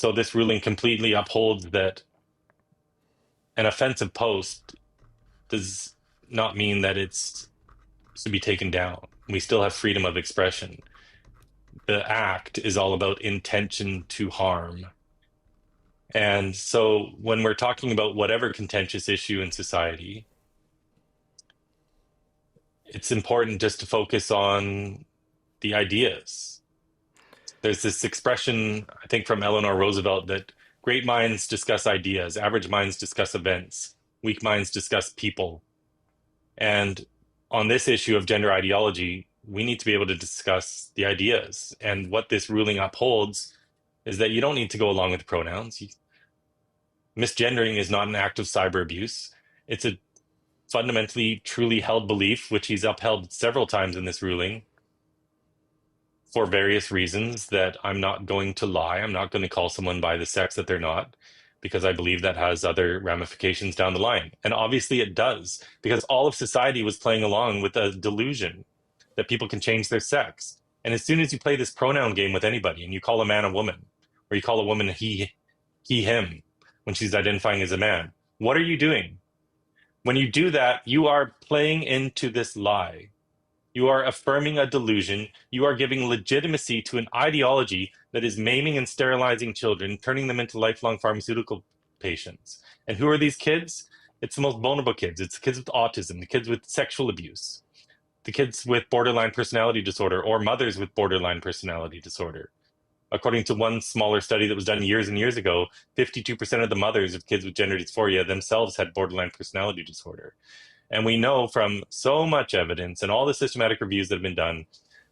So this ruling completely upholds that an offensive post does not mean that it's to be taken down. We still have freedom of expression. The act is all about intention to harm. And so when we're talking about whatever contentious issue in society, it's important just to focus on the ideas. There's this expression, I think, from Eleanor Roosevelt that great minds discuss ideas, average minds discuss events, weak minds discuss people. And on this issue of gender ideology, we need to be able to discuss the ideas. And what this ruling upholds is that you don't need to go along with the pronouns. Misgendering is not an act of cyber abuse. It's a fundamentally, truly held belief, which he's upheld several times in this ruling for various reasons, that I'm not going to lie. I'm not going to call someone by the sex that they're not, because I believe that has other ramifications down the line. And obviously it does, because all of society was playing along with a delusion that people can change their sex. And as soon as you play this pronoun game with anybody and you call a man a woman, or you call a woman he, him, when she's identifying as a man, what are you doing? When you do that, you are playing into this lie. You are affirming a delusion. You are giving legitimacy to an ideology that is maiming and sterilizing children, turning them into lifelong pharmaceutical patients. And who are these kids? It's the most vulnerable kids. It's the kids with autism, the kids with sexual abuse, the kids with borderline personality disorder, or mothers with borderline personality disorder. According to one smaller study that was done years and years ago, 52% of the mothers of kids with gender dysphoria themselves had borderline personality disorder. And we know from so much evidence and all the systematic reviews that have been done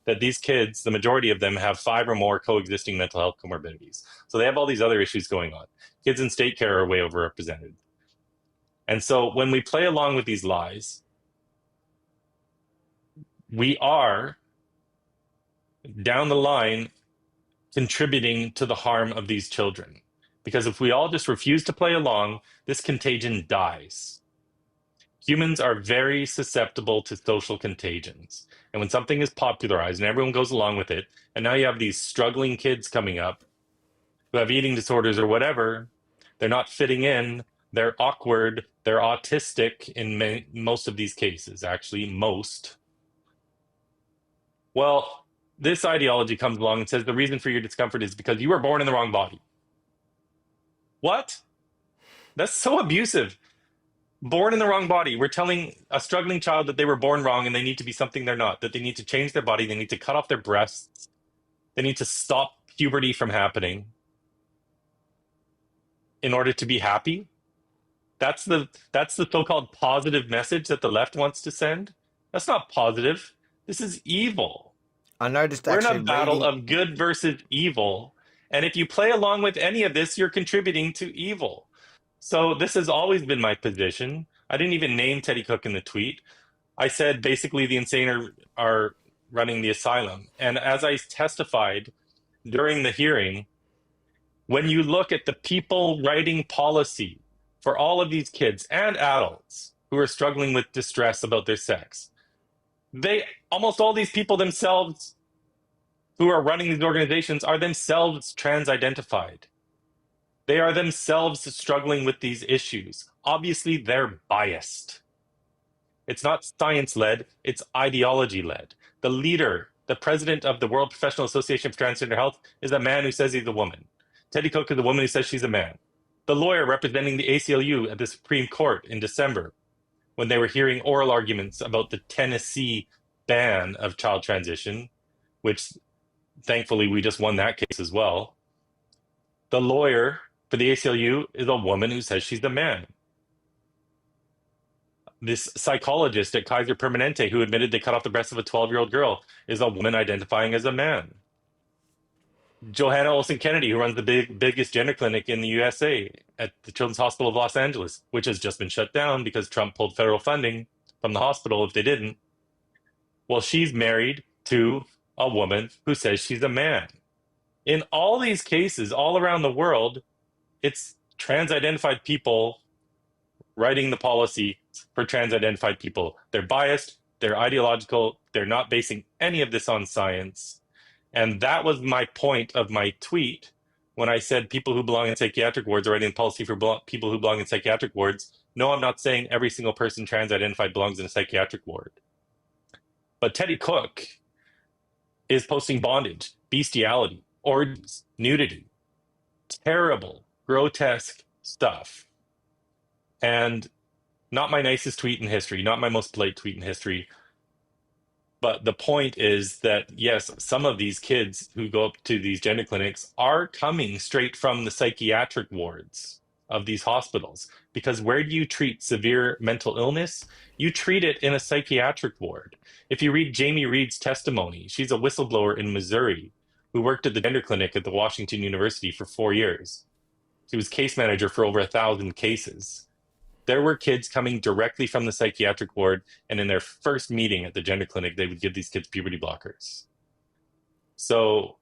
that these kids, the majority of them, have 5 or more coexisting mental health comorbidities. So they have all these other issues going on. Kids in state care are way overrepresented. And so when we play along with these lies, we are, down the line, contributing to the harm of these children. Because if we all just refuse to play along, this contagion dies. Humans are very susceptible to social contagions. And when something is popularized and everyone goes along with it, and now you have these struggling kids coming up who have eating disorders or whatever, they're not fitting in, they're awkward, they're autistic in most of these cases, actually, most. Well, this ideology comes along and says the reason for your discomfort is because you were born in the wrong body. What? That's so abusive. Born in the wrong body. We're telling a struggling child that they were born wrong and they need to be something they're not, that they need to change their body, they need to cut off their breasts, they need to stop puberty from happening in order to be happy. That's the so-called positive message that the left wants to send. That's not positive. This is evil. I noticed We're in actually a battle reading. of good versus evil. And if you play along with any of this, you're contributing to evil. So this has always been my position. I didn't even name Teddy Cook in the tweet. I said basically the insane are running the asylum. And as I testified during the hearing, when you look at the people writing policy for all of these kids and adults who are struggling with distress about their sex, they almost all these people themselves who are running these organizations are themselves trans-identified. They are themselves struggling with these issues. Obviously, they're biased. It's not science-led, it's ideology-led. The leader, the president of the World Professional Association for Transgender Health, is a man who says he's a woman. Teddy Cook is a woman who says she's a man. The lawyer representing the ACLU at the Supreme Court in December, when they were hearing oral arguments about the Tennessee ban of child transition, which thankfully we just won that case as well. The lawyer for the ACLU is a woman who says she's a man. This psychologist at Kaiser Permanente who admitted they cut off the breast of a 12-year-old girl is a woman identifying as a man. Johanna Olsen Kennedy, who runs the biggest gender clinic in the USA at the Children's Hospital of Los Angeles, which has just been shut down because Trump pulled federal funding from the hospital if they didn't. Well, she's married to a woman who says she's a man. In all these cases, all around the world, it's trans-identified people writing the policy for trans-identified people. They're biased, they're ideological, they're not basing any of this on science. And that was my point of my tweet, when I said people who belong in psychiatric wards are writing policy for people who belong in psychiatric wards. No, I'm not saying every single person trans-identified belongs in a psychiatric ward. But Teddy Cook is posting bondage, bestiality, orgies, nudity, terrible, grotesque stuff. And not my nicest tweet in history, not my most polite tweet in history. But the point is that, yes, some of these kids who go up to these gender clinics are coming straight from the psychiatric wards of these hospitals. Because where do you treat severe mental illness? You treat it in a psychiatric ward. If you read Jamie Reed's testimony, she's a whistleblower in Missouri who worked at the gender clinic at the Washington University for 4 years. She was case manager for over 1,000 cases. There were kids coming directly from the psychiatric ward, and in their first meeting at the gender clinic, they would give these kids puberty blockers. So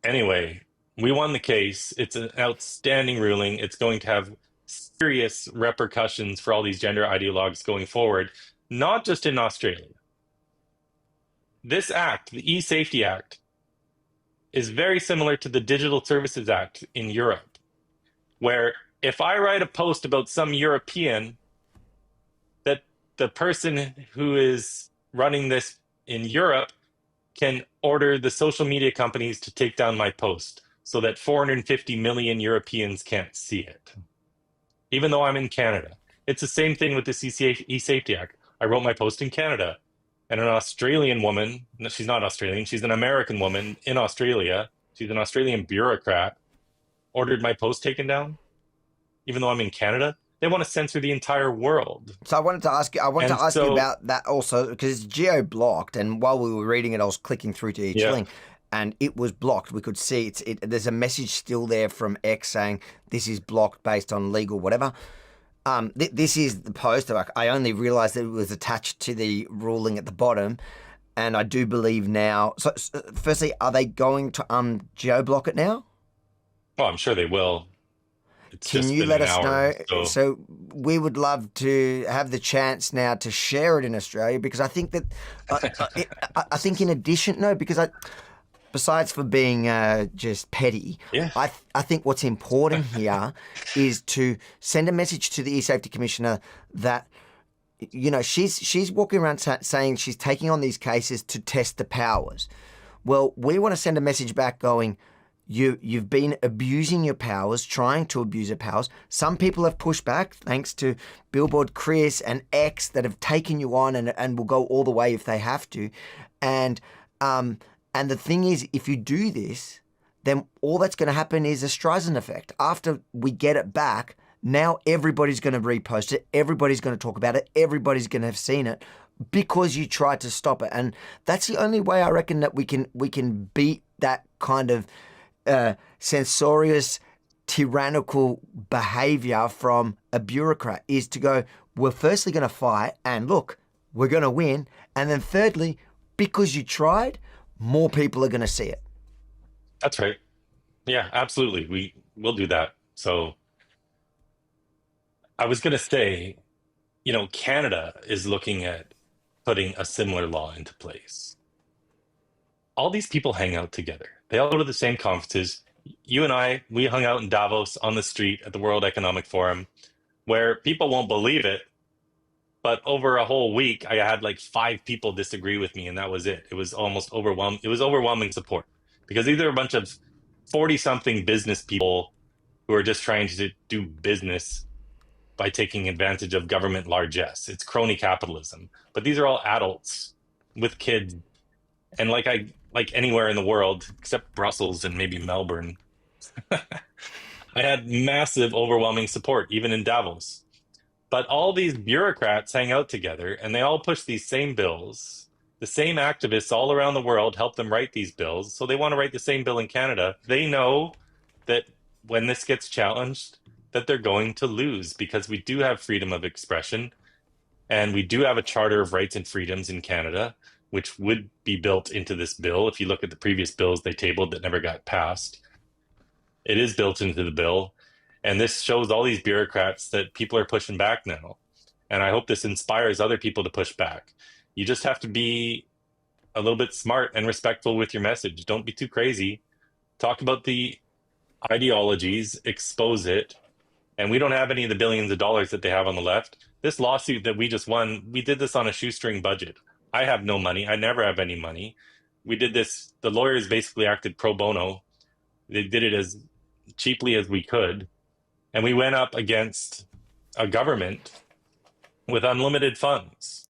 anyway, we won the case. It's an outstanding ruling. It's going to have serious repercussions for all these gender ideologues going forward, not just in Australia. This act, the E-Safety Act, is very similar to the Digital Services Act in Europe, where if I write a post about some European, that the person who is running this in Europe can order the social media companies to take down my post so that 450 million Europeans can't see it, even though I'm in Canada. It's the same thing with this E-Safety Act. I wrote my post in Canada, and an Australian woman, no, she's not Australian, she's an American woman in Australia, she's an Australian bureaucrat, ordered my post taken down. Even though I'm in Canada, they want to censor the entire world. So I wanted to ask you, you about that also, because it's geo-blocked, and while we were reading it, I was clicking through to each link, and it was blocked. We could see there's a message still there from X saying this is blocked based on legal whatever. This is the post. I only realized that it was attached to the ruling at the bottom, and I do believe now. So firstly, are they going to geo-block it now? Oh, I'm sure they will. Can you let us know? So we would love to have the chance now to share it in Australia, because I think that I think in addition, because besides for being just petty, I think what's important here is to send a message to the E-Safety Commissioner that, you know, she's walking around saying she's taking on these cases to test the powers. Well, we want to send a message back going, You've been abusing your powers, trying to abuse your powers. Some people have pushed back, thanks to Billboard Chris and X, that have taken you on and will go all the way if they have to. And the thing is, if you do this, then all that's going to happen is a Streisand effect. After we get it back, now everybody's going to repost it. Everybody's going to talk about it. Everybody's going to have seen it because you tried to stop it. And that's the only way I reckon that we can beat that kind of censorious, tyrannical behavior from a bureaucrat, is to go, we're firstly going to fight, and look, we're going to win. And then thirdly, because you tried, more people are going to see it. That's right. Yeah, absolutely. We'll do that. So I was going to say, you know, Canada is looking at putting a similar law into place. All these people hang out together. They all go to the same conferences. You and I, we hung out in Davos on the street at the World Economic Forum, where people won't believe it, but over a whole week, I had like 5 people disagree with me, and that was it. It was almost overwhelming. It was overwhelming support, because these are a bunch of 40-something business people who are just trying to do business by taking advantage of government largesse. It's crony capitalism. But these are all adults with kids. And like anywhere in the world, except Brussels and maybe Melbourne, I had massive, overwhelming support, even in Davos. But all these bureaucrats hang out together, and they all push these same bills. The same activists all around the world help them write these bills, so they want to write the same bill in Canada. They know that when this gets challenged, that they're going to lose, because we do have freedom of expression, and we do have a Charter of Rights and Freedoms in Canada, which would be built into this bill. If you look at the previous bills they tabled that never got passed, it is built into the bill. And this shows all these bureaucrats that people are pushing back now. And I hope this inspires other people to push back. You just have to be a little bit smart and respectful with your message. Don't be too crazy. Talk about the ideologies, expose it, and we don't have any of the billions of dollars that they have on the left. This lawsuit that we just won, we did this on a shoestring budget. I have no money. I never have any money. We did this, the lawyers basically acted pro bono. They did it as cheaply as we could. And we went up against a government with unlimited funds.